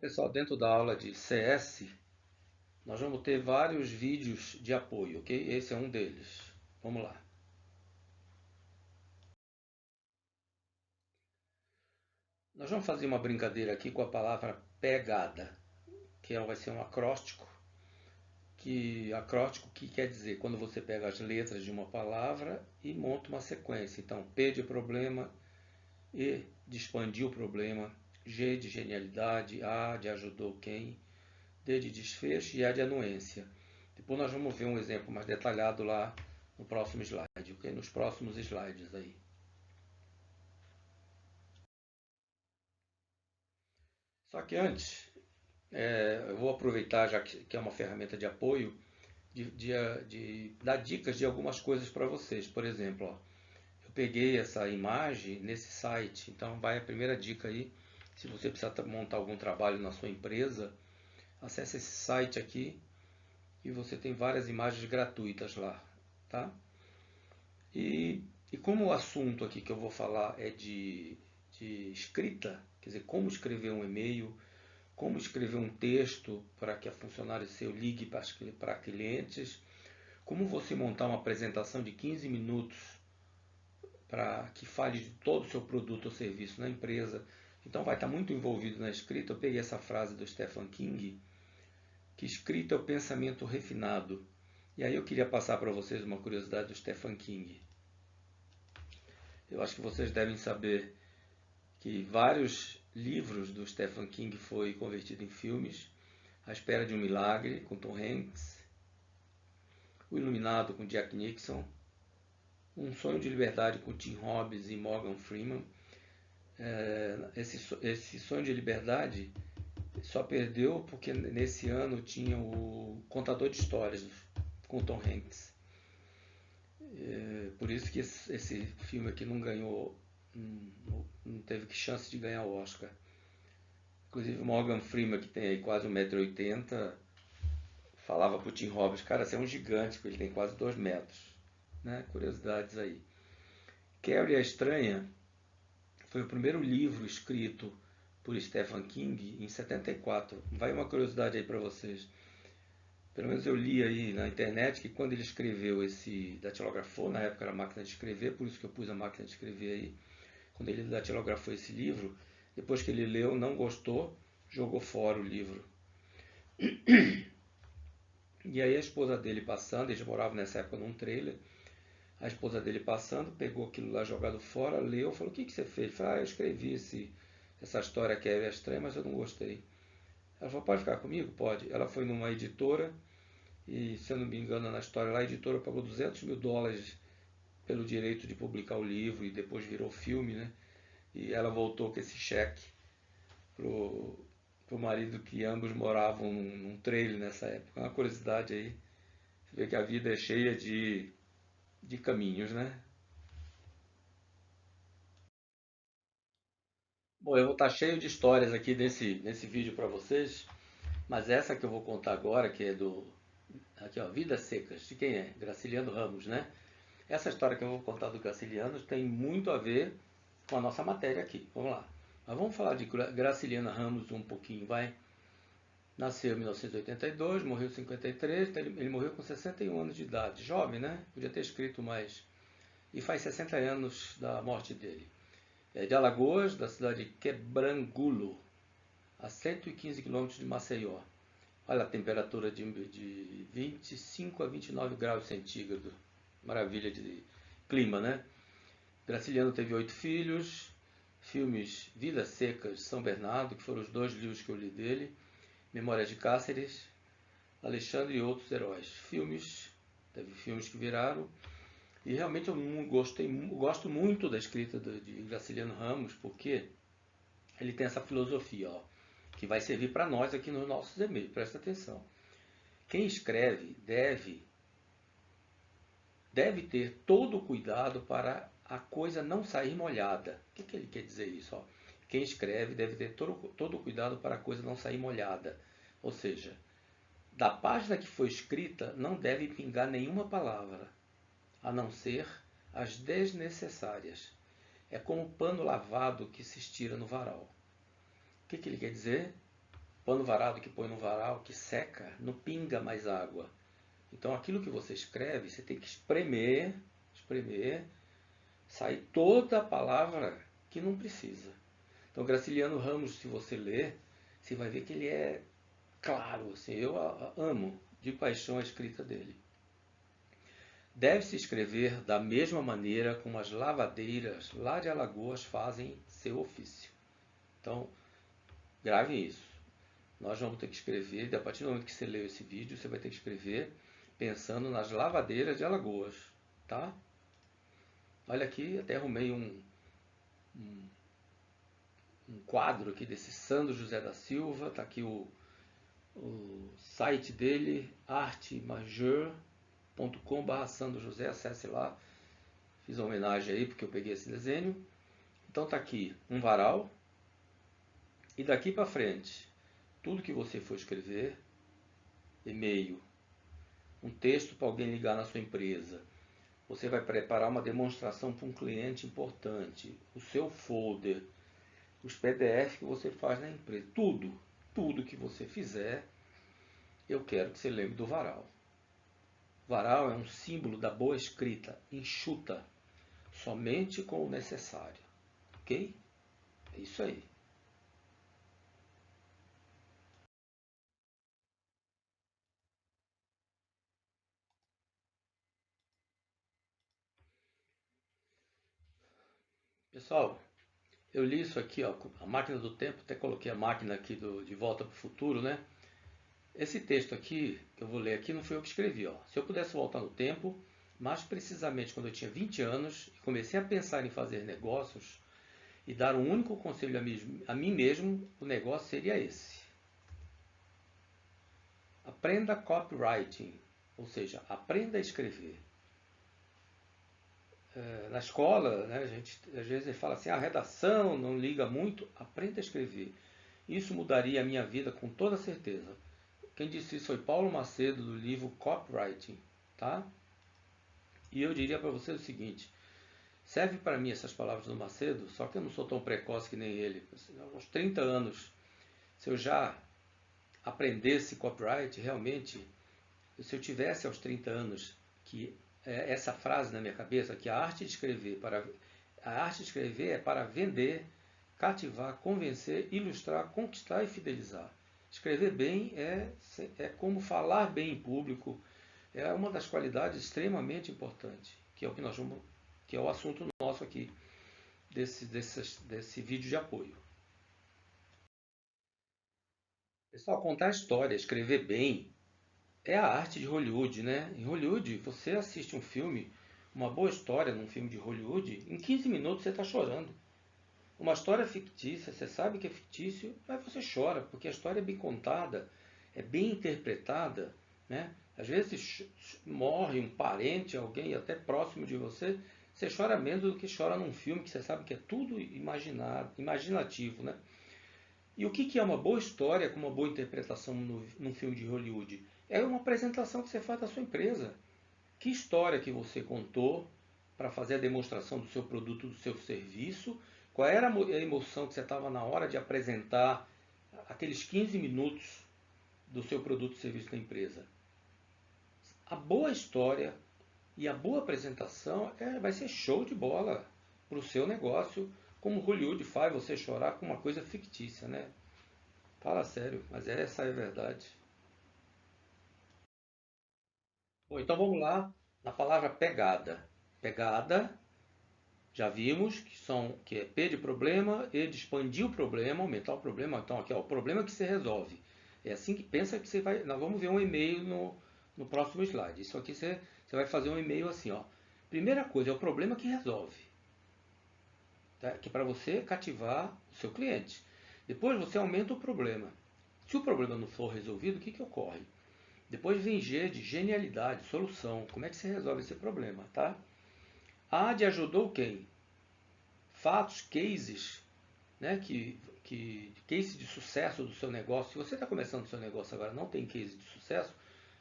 Pessoal, dentro da aula de CS, nós vamos ter vários vídeos de apoio, ok? Esse é um deles. Vamos lá. Nós vamos fazer uma brincadeira aqui com a palavra pegada, que vai ser um acróstico, que quer dizer quando você pega as letras de uma palavra e monta uma sequência. Então, P de problema, E de expandir o problema, G de genialidade, A de ajudou quem, D de desfecho e A de anuência. Depois nós vamos ver um exemplo mais detalhado lá no próximo slide, ok? Nos próximos slides aí. Só que antes, eu vou aproveitar, já que é uma ferramenta de apoio, de dar dicas de algumas coisas para vocês. Por exemplo, ó, eu peguei essa imagem nesse site, então vai a primeira dica aí. Se você precisar montar algum trabalho na sua empresa, acesse esse site aqui e você tem várias imagens gratuitas lá, tá? E como o assunto aqui que eu vou falar é de escrita, quer dizer, como escrever um e-mail, como escrever um texto para que a funcionário seu ligue para clientes, como você montar uma apresentação de 15 minutos para que fale de todo o seu produto ou serviço na empresa. Então vai estar muito envolvido na escrita. Eu peguei essa frase do Stephen King, que escrita é o pensamento refinado. E aí eu queria passar para vocês uma curiosidade do Stephen King. Eu acho que vocês devem saber que vários livros do Stephen King foi convertido em filmes. A Espera de um Milagre, com Tom Hanks. O Iluminado, com Jack Nixon. Um Sonho de Liberdade, com Tim Robbins e Morgan Freeman. Esse Sonho de Liberdade só perdeu porque nesse ano tinha o Contador de Histórias, com Tom Hanks. Por isso que esse filme aqui não ganhou, não teve chance de ganhar o Oscar. Inclusive o Morgan Freeman, que tem aí quase 1,80 m, falava pro Tim Robbins, cara, você é um gigante, porque ele tem quase 2 metros. Né? Curiosidades aí. Carrie a Estranha foi o primeiro livro escrito por Stephen King em 74. Vai uma curiosidade aí para vocês. Pelo menos eu li aí na internet que quando ele escreveu esse datilografou, na época era máquina de escrever, por isso que eu pus a máquina de escrever aí. Quando ele datilografou esse livro, depois que ele leu, não gostou, jogou fora o livro. E aí a esposa dele passando, eles moravam nessa época num trailer, a esposa dele passando, pegou aquilo lá jogado fora, leu, falou, o que você fez? Ele falou, eu escrevi essa história que é estranha, mas eu não gostei. Ela falou, pode ficar comigo? Pode. Ela foi numa editora, e se eu não me engano na história lá, a editora pagou $200 mil pelo direito de publicar o livro, e depois virou filme, né? E ela voltou com esse cheque pro marido, que ambos moravam num trailer nessa época. Uma curiosidade aí, você vê que a vida é cheia de caminhos, né? Bom, eu vou estar cheio de histórias aqui nesse vídeo para vocês, mas essa que eu vou contar agora, que é aqui ó, Vidas Secas, de quem é? Graciliano Ramos, né? Essa história que eu vou contar do Graciliano tem muito a ver com a nossa matéria aqui. Vamos lá. Mas vamos falar de Graciliano Ramos um pouquinho, vai? Nasceu em 1982, morreu em 53, ele morreu com 61 anos de idade. Jovem, né? Podia ter escrito mais. E faz 60 anos da morte dele. É de Alagoas, da cidade de Quebrangulo, a 115 quilômetros de Maceió. Olha a temperatura de 25 a 29 graus centígrados. Maravilha de clima, né? Graciliano teve 8 filhos. Filmes Vidas Secas, São Bernardo, que foram os 2 livros que eu li dele. Memórias de Cáceres, Alexandre e Outros Heróis. Teve filmes que viraram. E realmente eu gosto muito da escrita de Graciliano Ramos, porque ele tem essa filosofia, ó, que vai servir para nós aqui nos nossos e-mails. Presta atenção. Quem escreve deve ter todo o cuidado para a coisa não sair molhada. O que ele quer dizer isso? Ó? Quem escreve deve ter todo o cuidado para a coisa não sair molhada. Ou seja, da página que foi escrita não deve pingar nenhuma palavra, a não ser as desnecessárias. É como pano lavado que se estira no varal. O que ele quer dizer? pano varado que põe no varal, que seca, não pinga mais água. Então aquilo que você escreve, você tem que espremer, sair toda a palavra que não precisa. Então Graciliano Ramos, se você ler, você vai ver que ele é claro, assim, eu amo de paixão a escrita dele. Deve-se escrever da mesma maneira como as lavadeiras lá de Alagoas fazem seu ofício. Então, grave isso. Nós vamos ter que escrever, a partir do momento que você leu esse vídeo, você vai ter que escrever pensando nas lavadeiras de Alagoas, tá? Olha aqui, até arrumei um, um quadro aqui desse Sandro José da Silva, tá aqui o site dele, artemajor.com/Sandro José, acesse lá, fiz uma homenagem aí porque eu peguei esse desenho. Então tá aqui um varal, e daqui para frente, tudo que você for escrever, e-mail, um texto para alguém ligar na sua empresa, você vai preparar uma demonstração para um cliente importante, o seu folder, os PDF que você faz na empresa, tudo que você fizer, eu quero que você lembre do varal. Varal é um símbolo da boa escrita, enxuta, somente com o necessário. Ok? É isso aí. Pessoal, eu li isso aqui, ó, a máquina do tempo, até coloquei a máquina aqui de Volta para o Futuro, né? Esse texto aqui, que eu vou ler aqui, não foi eu que escrevi, ó. Se eu pudesse voltar no tempo, mais precisamente quando eu tinha 20 anos, e comecei a pensar em fazer negócios e dar um único conselho a mim mesmo, o negócio seria esse. Aprenda copywriting, ou seja, aprenda a escrever. Na escola, né, a gente às vezes fala assim, a redação não liga muito, aprenda a escrever. Isso mudaria a minha vida com toda certeza. Quem disse isso foi Paulo Macedo, do livro Copywriting, tá? E eu diria para você o seguinte, serve para mim essas palavras do Macedo, só que eu não sou tão precoce que nem ele. Aos 30 anos, se eu já aprendesse copyright, realmente, se eu tivesse aos 30 anos que essa frase na minha cabeça, que a arte de escrever é para vender, cativar, convencer, ilustrar, conquistar e fidelizar. Escrever bem é como falar bem em público, é uma das qualidades extremamente importantes, que é o que nós vamos, que é o assunto nosso aqui desse vídeo de apoio. Pessoal, contar história, escrever bem, é a arte de Hollywood, né? Em Hollywood, você assiste um filme, uma boa história num filme de Hollywood, em 15 minutos você está chorando. Uma história fictícia, você sabe que é fictício, mas você chora, porque a história é bem contada, é bem interpretada, né? Às vezes morre um parente, alguém até próximo de você, você chora menos do que chora num filme que você sabe que é tudo imaginativo, né? E o que é uma boa história com uma boa interpretação num filme de Hollywood? É uma apresentação que você faz da sua empresa. Que história que você contou para fazer a demonstração do seu produto, do seu serviço? Qual era a emoção que você estava na hora de apresentar aqueles 15 minutos do seu produto ou serviço da empresa? A boa história e a boa apresentação vai ser show de bola para o seu negócio, como Hollywood faz você chorar com uma coisa fictícia, né? Fala sério, mas essa é a verdade. Bom, então vamos lá na palavra pegada. Pegada, já vimos que é P de problema, E de expandir o problema, aumentar o problema. Então aqui, ó, o problema que você resolve. É assim que pensa que você vai. Nós vamos ver um e-mail no próximo slide. Isso aqui você vai fazer um e-mail assim, ó. Primeira coisa é o problema que resolve, tá? Que é para você cativar o seu cliente. Depois você aumenta o problema. Se o problema não for resolvido, o que ocorre? Depois vem G de genialidade, solução. Como é que você resolve esse problema, tá? A de ajudou quem? Fatos, cases, né? Case de sucesso do seu negócio. Se você está começando o seu negócio agora, não tem case de sucesso,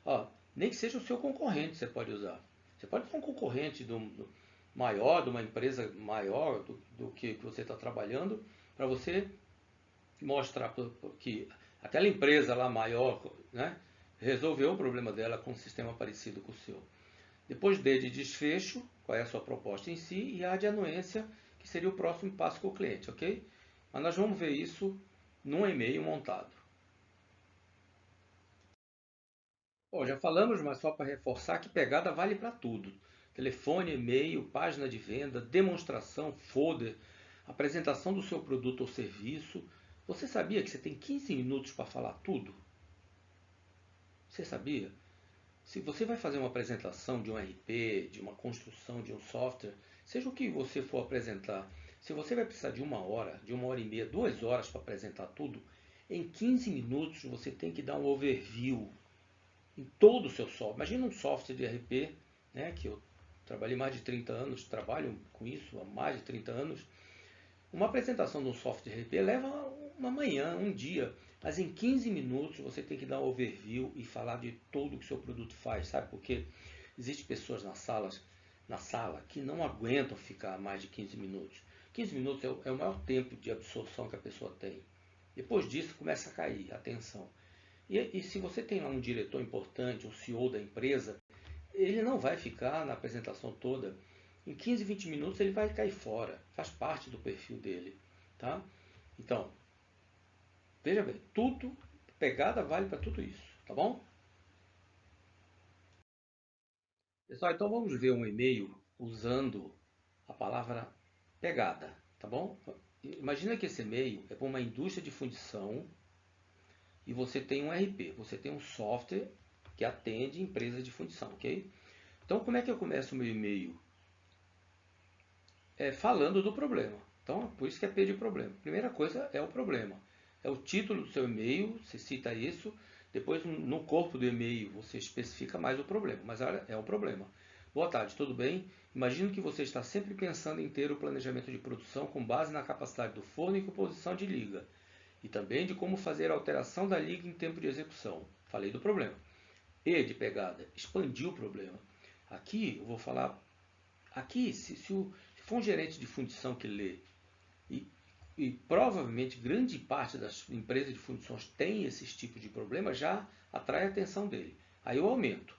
ó, nem que seja o seu concorrente, você pode usar. Você pode ser um concorrente maior, de uma empresa maior do que você está trabalhando, para você mostrar que aquela empresa lá maior, né, resolveu o problema dela com um sistema parecido com o seu. Depois D de desfecho, qual é a sua proposta em si, e A de anuência, que seria o próximo passo com o cliente, ok? Mas nós vamos ver isso num e-mail montado. Bom, já falamos, mas só para reforçar que pegada vale para tudo. Telefone, e-mail, página de venda, demonstração, folder, apresentação do seu produto ou serviço. Você sabia que você tem 15 minutos para falar tudo? Você sabia? Se você vai fazer uma apresentação de um RP, de uma construção de um software, seja o que você for apresentar, se você vai precisar de uma hora e meia, 2 horas para apresentar tudo, em 15 minutos você tem que dar um overview em todo o seu software. Imagina um software de RP, né, que eu trabalhei mais de 30 anos, trabalho com isso há mais de 30 anos. Uma apresentação de um software de RP leva uma manhã, um dia, mas em 15 minutos você tem que dar um overview e falar de tudo que o seu produto faz, sabe? Porque existem pessoas na sala que não aguentam ficar mais de 15 minutos. 15 minutos é o maior tempo de absorção que a pessoa tem. Depois disso começa a cair a atenção. E se você tem um diretor importante, um CEO da empresa, ele não vai ficar na apresentação toda. Em 15, 20 minutos ele vai cair fora. Faz parte do perfil dele. Tá? Então, veja bem, tudo, pegada vale para tudo isso. Tá bom? Pessoal, então vamos ver um e-mail usando a palavra pegada. Tá bom? Imagina que esse e-mail é para uma indústria de fundição e você tem um RP, você tem um software que atende empresas de fundição, ok? Então, como é que eu começo o meu e-mail? Falando do problema. Então, por isso que é P de problema. Primeira coisa é o problema. É o título do seu e-mail, você cita isso. Depois, no corpo do e-mail, você especifica mais o problema. Mas olha, é o problema. Boa tarde, tudo bem? Imagino que você está sempre pensando em ter o planejamento de produção com base na capacidade do forno e composição de liga. E também de como fazer a alteração da liga em tempo de execução. Falei do problema. E de pegada, expandir o problema. Aqui eu vou falar. Aqui, se for um gerente de fundição que lê, e, e provavelmente grande parte das empresas de fundições tem esses tipos de problema, já atrai a atenção dele. Aí eu aumento.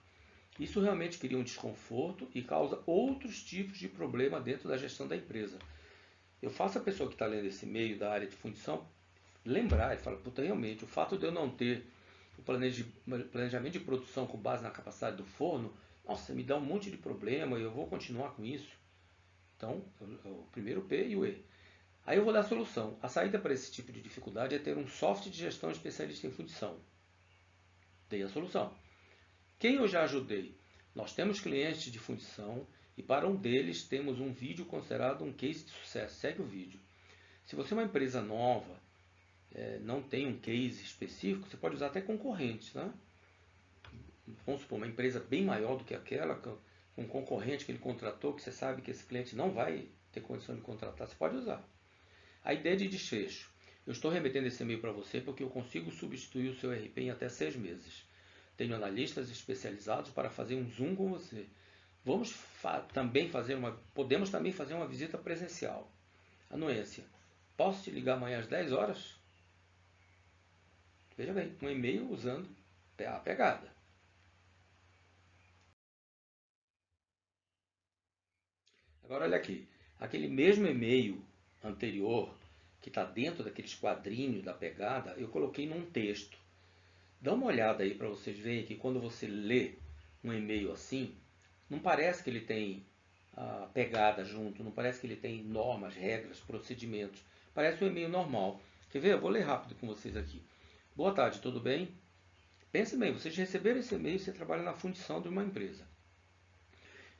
Isso realmente cria um desconforto e causa outros tipos de problema dentro da gestão da empresa. Eu faço a pessoa que está lendo esse e-mail da área de fundição lembrar, ele fala, puta, realmente, o fato de eu não ter o planejamento de produção com base na capacidade do forno, nossa, me dá um monte de problema e eu vou continuar com isso. Então, o primeiro P e o E. Aí eu vou dar a solução. A saída para esse tipo de dificuldade é ter um software de gestão especialista em fundição. Dei a solução. Quem eu já ajudei? Nós temos clientes de fundição e para um deles temos um vídeo considerado um case de sucesso. Segue o vídeo. Se você é uma empresa nova, não tem um case específico, você pode usar até concorrentes. Né? Vamos supor, uma empresa bem maior do que aquela, com um concorrente que ele contratou, que você sabe que esse cliente não vai ter condição de contratar, você pode usar. A ideia de desfecho. Eu estou remetendo esse e-mail para você porque eu consigo substituir o seu RP em até 6 meses. Tenho analistas especializados para fazer um zoom com você. Podemos também fazer uma visita presencial. Anuência. Posso te ligar amanhã às 10 horas? Veja bem, um e-mail usando a pegada. Agora olha aqui, aquele mesmo e-mail anterior, que está dentro daqueles quadrinhos da pegada, eu coloquei num texto. Dá uma olhada aí para vocês verem que quando você lê um e-mail assim, não parece que ele tem a pegada junto, não parece que ele tem normas, regras, procedimentos. Parece um e-mail normal. Quer ver? Eu vou ler rápido com vocês aqui. Boa tarde, tudo bem? Pense bem, vocês receberam esse e-mail e você trabalha na fundição de uma empresa.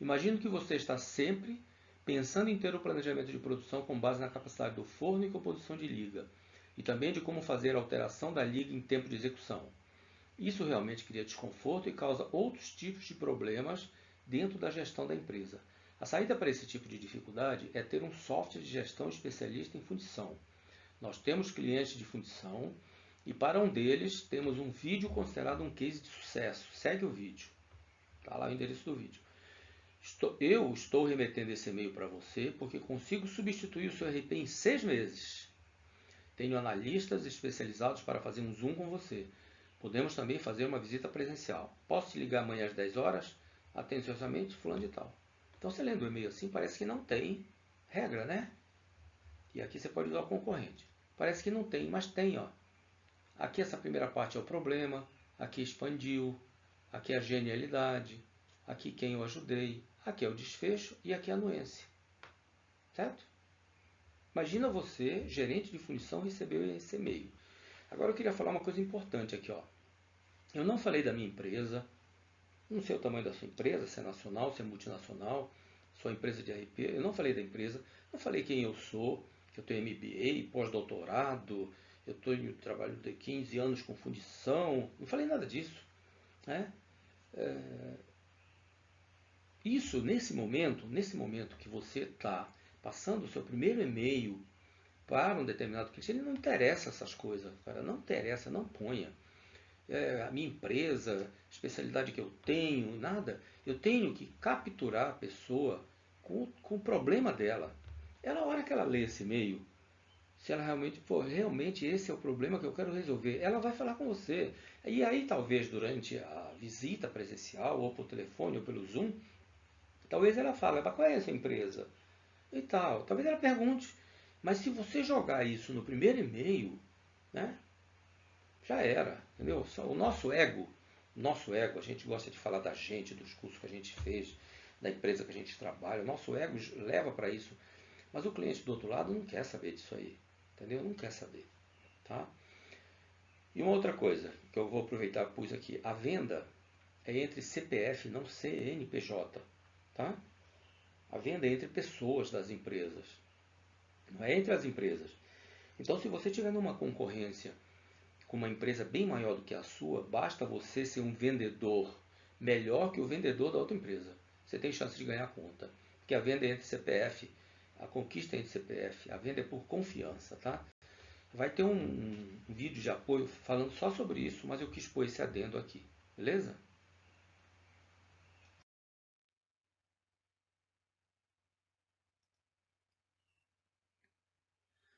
Imagino que você está sempre pensando em ter o planejamento de produção com base na capacidade do forno e composição de liga, e também de como fazer a alteração da liga em tempo de execução. Isso realmente cria desconforto e causa outros tipos de problemas dentro da gestão da empresa. A saída para esse tipo de dificuldade é ter um software de gestão especialista em fundição. Nós temos clientes de fundição e para um deles temos um vídeo considerado um case de sucesso. Segue o vídeo. Está lá o endereço do vídeo. Eu estou remetendo esse e-mail para você porque consigo substituir o seu RP em 6 meses. Tenho analistas especializados para fazer um Zoom com você. Podemos também fazer uma visita presencial. Posso te ligar amanhã às 10 horas? Atenciosamente, fulano de tal. Então, você lendo o e-mail assim, parece que não tem regra, né? E aqui você pode usar o concorrente. Parece que não tem, mas tem, ó. Aqui essa primeira parte é o problema, aqui expandiu, aqui é a genialidade, aqui quem eu ajudei, aqui é o desfecho e aqui é a anuência. Certo? Imagina você, gerente de função, receber esse e-mail. Agora eu queria falar uma coisa importante aqui, ó. Eu não falei da minha empresa, não sei o tamanho da sua empresa, se é nacional, se é multinacional, sua empresa de RP, eu não falei da empresa, não falei quem eu sou, que eu tenho MBA, pós-doutorado, eu trabalho de 15 anos com fundição, não falei nada disso. Né? Isso, nesse momento que você está passando o seu primeiro e-mail para um determinado cliente, ele não interessa essas coisas, cara, não interessa, não ponha. A minha empresa, especialidade que eu tenho, nada. Eu tenho que capturar a pessoa com o problema dela. Ela, a hora que ela lê esse e-mail, se ela realmente, pô, realmente esse é o problema que eu quero resolver, ela vai falar com você. E aí, talvez, durante a visita presencial, ou por telefone, ou pelo Zoom, talvez ela fale, mas qual é essa empresa? E tal. Talvez ela pergunte. Mas se você jogar isso no primeiro e-mail, né? Já era, entendeu? O nosso ego, a gente gosta de falar da gente, dos cursos que a gente fez, da empresa que a gente trabalha, o nosso ego leva para isso. Mas o cliente do outro lado não quer saber disso aí, entendeu? Não quer saber, tá? E uma outra coisa que eu vou aproveitar e pus aqui, a venda é entre CPF, não CNPJ, tá? A venda é entre pessoas das empresas, não é entre as empresas. Então, se você tiver numa concorrência com uma empresa bem maior do que a sua, basta você ser um vendedor melhor que o vendedor da outra empresa. Você tem chance de ganhar a conta. Porque a venda é entre CPF, a conquista é entre CPF, a venda é por confiança, tá? Vai ter um vídeo de apoio falando só sobre isso, mas eu quis pôr esse adendo aqui, beleza?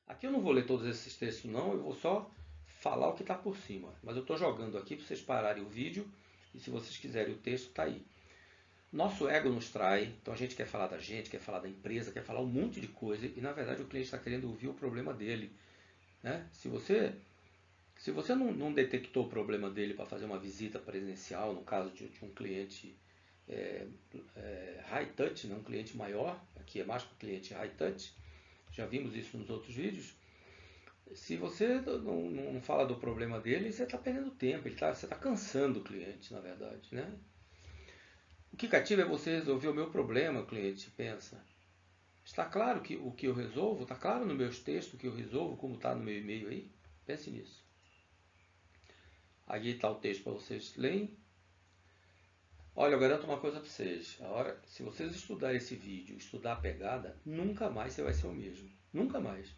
Aqui eu não vou ler todos esses textos não, eu vou só falar o que está por cima. Mas eu estou jogando aqui para vocês pararem o vídeo e se vocês quiserem o texto está aí. Nosso ego nos trai, então a gente quer falar da gente, quer falar da empresa, quer falar um monte de coisa e na verdade o cliente está querendo ouvir o problema dele. Né? Se você não detectou o problema dele para fazer uma visita presencial, no caso de um cliente é, high touch, né? Um cliente maior, aqui é mais para o cliente high touch, já vimos isso nos outros vídeos. Se você não fala do problema dele, você está perdendo tempo, você está cansando o cliente, na verdade. Né? O que cativa é você resolver o meu problema, cliente pensa. Está claro que o que eu resolvo? Está claro no meus textos o que eu resolvo, como está no meu e-mail aí? Pense nisso. Aqui está o texto para vocês lerem. Olha, eu garanto uma coisa para vocês. Se vocês estudarem esse vídeo, estudar a pegada, nunca mais você vai ser o mesmo. Nunca mais.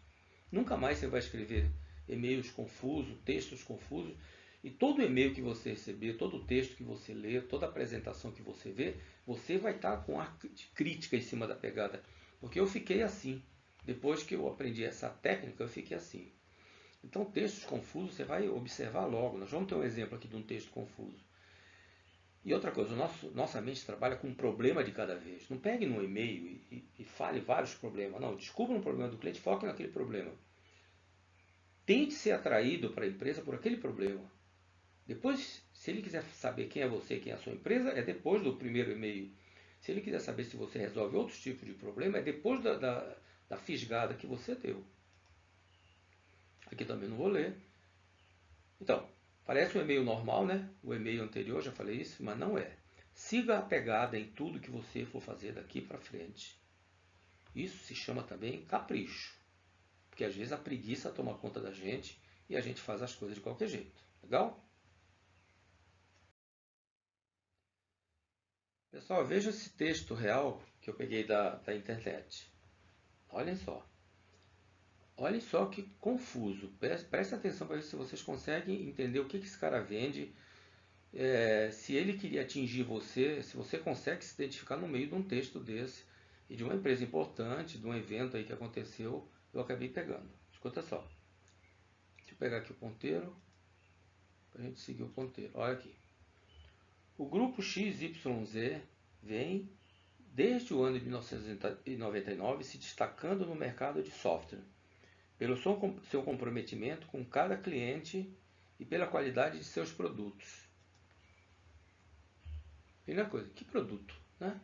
Nunca mais você vai escrever e-mails confusos, textos confusos. E todo e-mail que você receber, todo texto que você lê, toda apresentação que você vê, você vai estar com ar de crítica em cima da pegada. Porque eu fiquei assim. Depois que eu aprendi essa técnica, eu fiquei assim. Então, textos confusos você vai observar logo. Nós vamos ter um exemplo aqui de um texto confuso. E outra coisa, nossa mente trabalha com um problema de cada vez. Não pegue no e-mail e fale vários problemas. Não, descubra um problema do cliente, foque naquele problema. Tente ser atraído para a empresa por aquele problema. Depois, se ele quiser saber quem é você, quem é a sua empresa, é depois do primeiro e-mail. Se ele quiser saber se você resolve outros tipos de problema, é depois da fisgada que você deu. Aqui também não vou ler. Então, parece um e-mail normal, né? O e-mail anterior, já falei isso, mas não é. Siga a pegada em tudo que você for fazer daqui para frente. Isso se chama também capricho. Porque às vezes a preguiça toma conta da gente e a gente faz as coisas de qualquer jeito. Legal? Pessoal, veja esse texto real que eu peguei da internet. Olhem só. Olhem só que confuso. Preste atenção para ver se vocês conseguem entender o que esse cara vende. Se ele queria atingir você, se você consegue se identificar no meio de um texto desse e de uma empresa importante, de um evento aí que aconteceu, eu acabei pegando. Escuta só. eu pegar aqui o ponteiro, para a gente seguir o ponteiro. Olha aqui. O grupo XYZ vem, desde o ano de 1999, se destacando no mercado de software, pelo seu comprometimento com cada cliente e pela qualidade de seus produtos. Primeira coisa, que produto, né?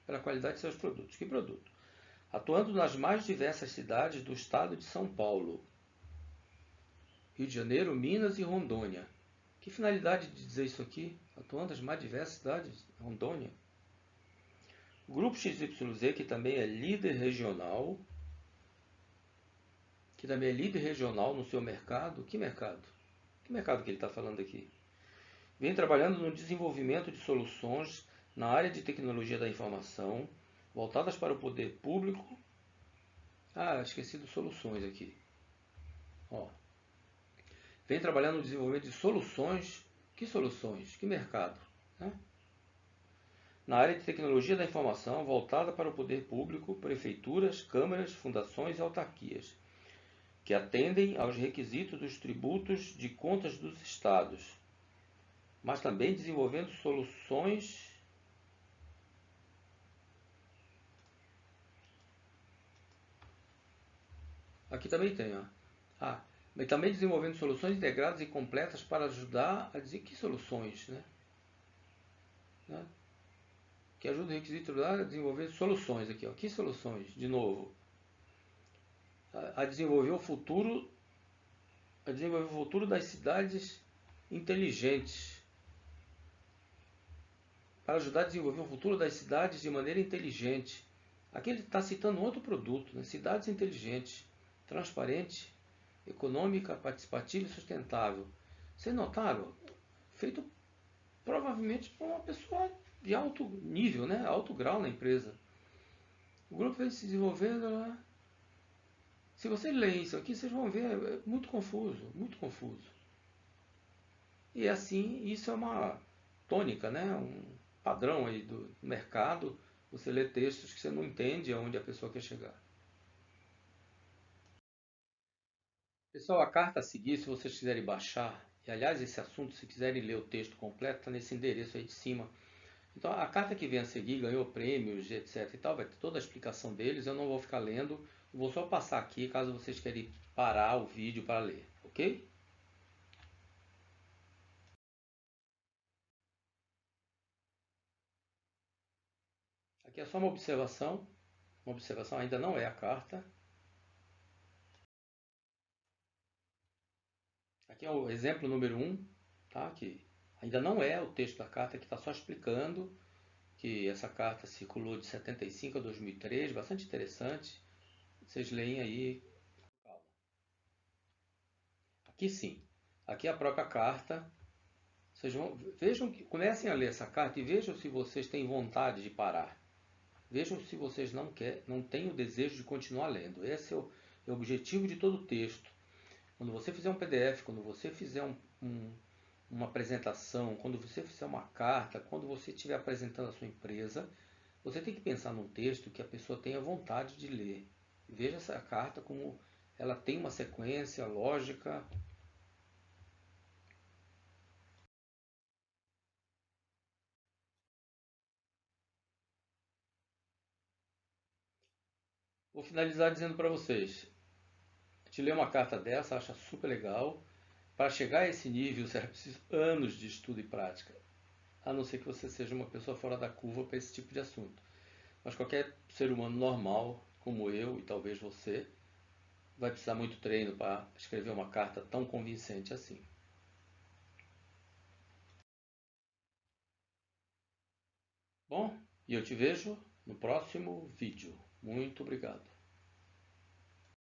Pela qualidade de seus produtos, que produto? Atuando nas mais diversas cidades do estado de São Paulo, Rio de Janeiro, Minas e Rondônia. Que finalidade de dizer isso aqui? Atuando nas mais diversas cidades, Rondônia. O Grupo XYZ, que também é líder regional, no seu mercado. Que mercado? Que mercado que ele está falando aqui? Vem trabalhando no desenvolvimento de soluções na área de tecnologia da informação, voltadas para o poder público. Ah, esqueci de soluções aqui. Ó. Vem trabalhando no desenvolvimento de soluções. Que soluções? Que mercado? Né? Na área de tecnologia da informação, voltada para o poder público, prefeituras, câmaras, fundações e autarquias, que atendem aos requisitos dos tributos de contas dos estados, mas também desenvolvendo soluções. Aqui também tem, ó. Mas também desenvolvendo soluções integradas e completas para ajudar a dizer que soluções, né? Que ajuda o requisito a desenvolver soluções aqui, ó. Que soluções? De novo, a desenvolver o futuro, das cidades inteligentes, para ajudar a desenvolver o futuro das cidades de maneira inteligente. Aqui ele está citando outro produto, né? Cidades inteligentes, transparente, econômica, participativa e sustentável. Vocês notaram? Feito provavelmente por uma pessoa de alto nível, né? Alto grau na empresa. O grupo vem se desenvolvendo. Né? Se vocês lerem isso aqui, vocês vão ver, é muito confuso, muito confuso. E assim, isso é uma tônica, né? Um padrão aí do mercado. Você lê textos que você não entende aonde a pessoa quer chegar. Pessoal, a carta a seguir, se vocês quiserem baixar, e aliás, esse assunto, se quiserem ler o texto completo, está nesse endereço aí de cima. Então, a carta que vem a seguir ganhou prêmios, etc. e tal, vai ter toda a explicação deles. Eu não vou ficar lendo, vou só passar aqui caso vocês querem parar o vídeo para ler, ok? Aqui é só uma observação ainda não é a carta. Aqui é o exemplo número 1, tá? Que ainda não é o texto da carta, que está só explicando que essa carta circulou de 75 a 2003, bastante interessante. Vocês leem aí. Aqui sim, aqui é a própria carta. Vocês vejam, comecem a ler essa carta e vejam se vocês têm vontade de parar. Vejam se vocês não têm o desejo de continuar lendo. Esse é o objetivo de todo o texto. Quando você fizer um PDF, quando você fizer uma apresentação, quando você fizer uma carta, quando você estiver apresentando a sua empresa, você tem que pensar num texto que a pessoa tenha vontade de ler. Veja essa carta como ela tem uma sequência lógica. Vou finalizar dizendo para vocês, te ler uma carta dessa, acha super legal. Para chegar a esse nível, será preciso anos de estudo e prática, a não ser que você seja uma pessoa fora da curva para esse tipo de assunto. Mas qualquer ser humano normal, como eu e talvez você, vai precisar muito treino para escrever uma carta tão convincente assim. Bom, e eu te vejo no próximo vídeo. Muito obrigado.